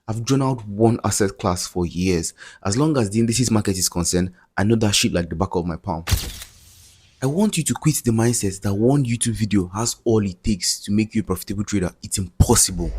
I've journaled one asset class for years. As long as the indices market is concerned, I know that shit like the back of my palm. I want you to quit the mindset that one YouTube video has all it takes to make you a profitable trader. It's impossible.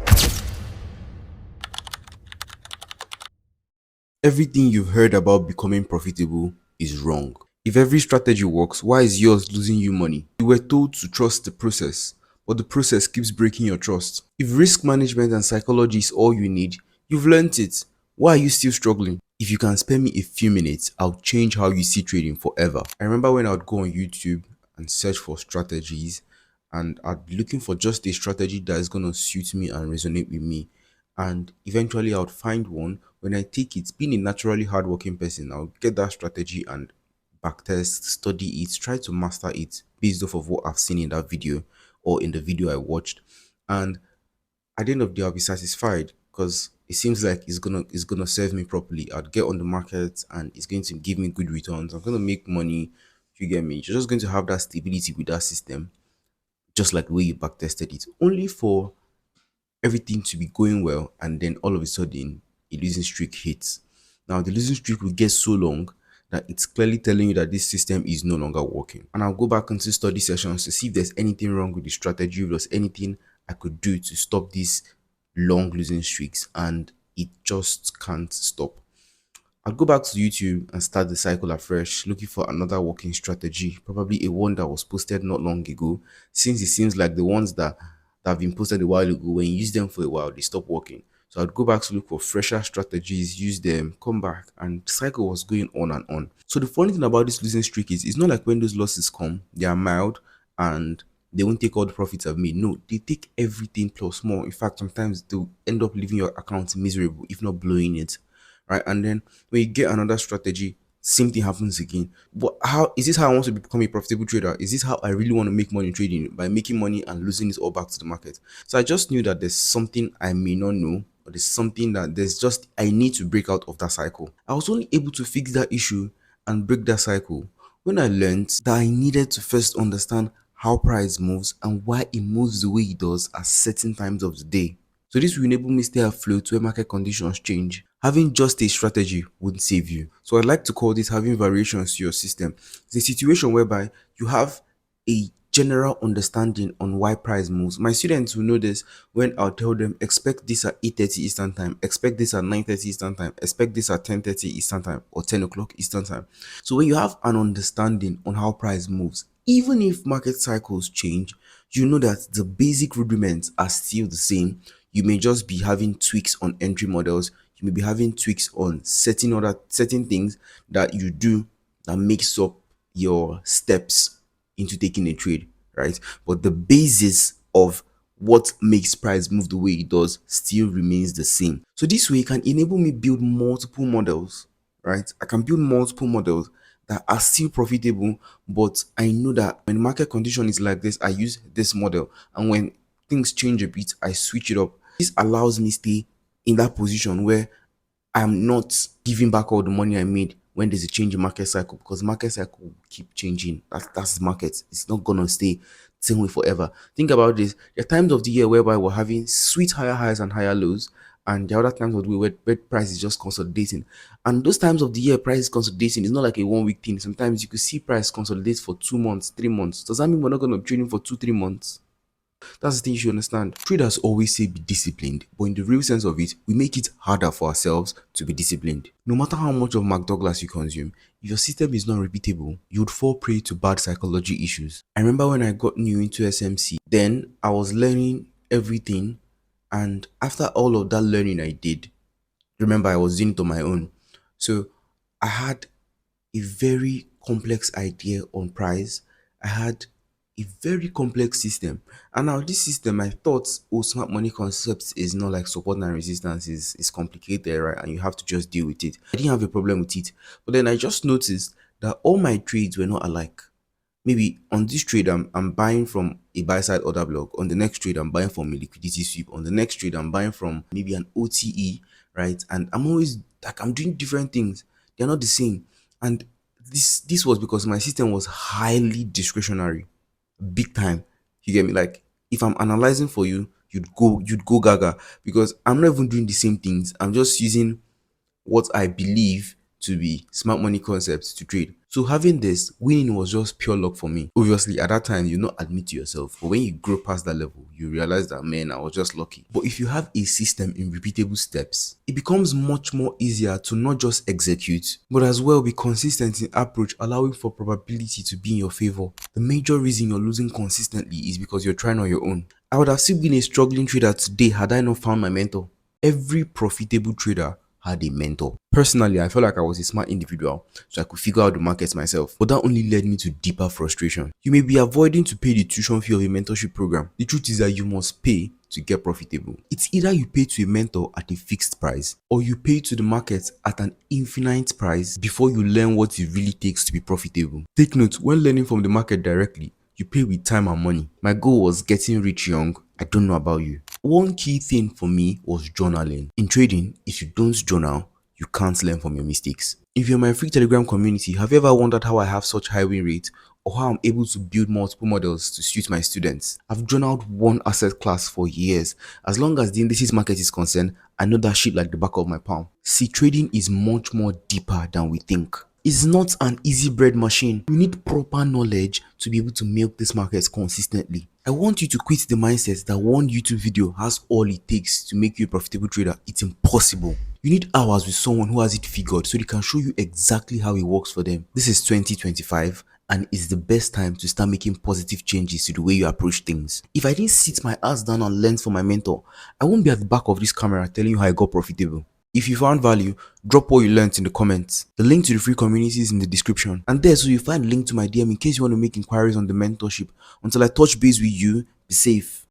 Everything you've heard about becoming profitable is wrong. If every strategy works, why is yours losing you money? You were told to trust the process, but the process keeps breaking your trust. If risk management and psychology is all you need, you've learnt it. Why are you still struggling? If you can spare me a few minutes, I'll change how you see trading forever. I remember when I would go on YouTube and search for strategies, and I'd be looking for just a strategy that is going to suit me and resonate with me. And eventually I would find one. When I take it, being a naturally hardworking person, I'll get that strategy and backtest, study it, try to master it based off of what I've seen in that video or in the video I watched. And at the end of the day, I'll be satisfied because it seems like it's gonna serve me properly. I'd get on the market and it's going to give me good returns. I'm gonna make money. You get me? You're just going to have that stability with that system, just like the way you backtested it. Only for everything to be going well, and then all of a sudden a losing streak hits. Now the losing streak will get so long that it's clearly telling you that this system is no longer working. And I'll go back into study sessions to see if there's anything wrong with the strategy, if there's anything I could do to stop these long losing streaks, and it just can't stop. I'll go back to YouTube and start the cycle afresh, looking for another working strategy, probably a one that was posted not long ago, since it seems like the ones that have been posted a while ago, when you use them for a while, they stop working. So I'd go back to look for fresher strategies, use them, come back, and the cycle was going on and on. So the funny thing about this losing streak is, it's not like when those losses come, they are mild and they won't take all the profits I've made. No, they take everything plus more. In fact, sometimes they'll end up leaving your account miserable, if not blowing it, right? And then when you get another strategy, same thing happens again. But how is this how I want to become a profitable trader? Is this how I really want to make money trading, by making money and losing it all back to the market? So I just knew that there's something I may not know, or there's something that there's just I need to break out of that cycle. I was only able to fix that issue and break that cycle when I learned that I needed to first understand how price moves and why it moves the way it does at certain times of the day. So this will enable me stay afloat where market conditions change. Having just a strategy wouldn't save you. So I'd like to call this having variations to your system. It's a situation whereby you have a general understanding on why price moves. My students will know this when I'll tell them expect this at 8:30 Eastern time, expect this at 9:30 Eastern time, expect this at 10:30 Eastern time or 10 o'clock Eastern time. So when you have an understanding on how price moves, even if market cycles change, you know that the basic rudiments are still the same. You may just be having tweaks on entry models. You may be having tweaks on certain things that you do that makes up your steps into taking a trade, right? But the basis of what makes price move the way it does still remains the same. So this way it can enable me build multiple models, right? I can build multiple models that are still profitable, but I know that when market condition is like this, I use this model, and when things change a bit, I switch it up. This allows me stay in that position where I'm not giving back all the money I made when there's a change in market cycle, because market cycle will keep changing. That's the market. It's not gonna stay the same way forever. Think about this. There are times of the year whereby we're having sweet higher highs and higher lows, and there are other times of the year where price is just consolidating. And those times of the year price is consolidating, it's not like a 1 week thing. Sometimes you could see price consolidate for 2 months, 3 months. Does that mean we're not gonna be trading for 2, 3 months? That's the thing you should understand. Traders always say be disciplined, but in the real sense of it, we make it harder for ourselves to be disciplined. No matter how much of McDouglas you consume, if your system is not repeatable, you would fall prey to bad psychology issues. I remember when I got new into SMC, then I was learning everything, and after all of that learning I did, remember I was doing it on my own. So I had a very complex idea on price. I had a very complex system. And now this system, I thought, oh, smart money concepts is not like support and resistance, is complicated, right? And you have to just deal with it. I didn't have a problem with it. But then I just noticed that all my trades were not alike. Maybe on this trade, I'm buying from a buy side order block. On the next trade, I'm buying from a liquidity sweep. On the next trade, I'm buying from maybe an OTE, right? And I'm always like, I'm doing different things. They're not the same. And this was because my system was highly discretionary, big time. You get me? Like, if I'm analyzing for you, you'd go gaga, because I'm not even doing the same things. I'm just using what I believe to be smart money concepts to trade. So having this, winning was just pure luck for me. Obviously, at that time, you not admit to yourself, but when you grow past that level, you realize that, man, I was just lucky. But if you have a system in repeatable steps, it becomes much more easier to not just execute, but as well be consistent in approach, allowing for probability to be in your favor. The major reason you're losing consistently is because you're trying on your own. I would have still been a struggling trader today had I not found my mentor. Every profitable trader had a mentor. Personally, I felt like I was a smart individual, so I could figure out the markets myself, but that only led me to deeper frustration. You may be avoiding to pay the tuition fee of a mentorship program. The truth is that you must pay to get profitable. It's either you pay to a mentor at a fixed price, or you pay to the market at an infinite price before you learn what it really takes to be profitable. Take note, when learning from the market directly, you pay with time and money. My goal was getting rich young. I don't know about you. One key thing for me was journaling. In trading, if you don't journal, you can't learn from your mistakes. If you're in my free Telegram community, have you ever wondered how I have such high win rate, or how I'm able to build multiple models to suit my students? I've journaled one asset class for years. As long as the indices market is concerned, I know that shit like the back of my palm. See, trading is much more deeper than we think. It's not an easy bread machine. You need proper knowledge to be able to milk this market consistently. I want you to quit the mindset that one YouTube video has all it takes to make you a profitable trader. It's impossible. You need hours with someone who has it figured so they can show you exactly how it works for them. This is 2025 and it's the best time to start making positive changes to the way you approach things. If I didn't sit my ass down and learn from my mentor, I won't be at the back of this camera telling you how I got profitable. If you found value, drop what you learned in the comments. The link to the free community is in the description. And there, so you find a link to my DM in case you want to make inquiries on the mentorship. Until I touch base with you, be safe.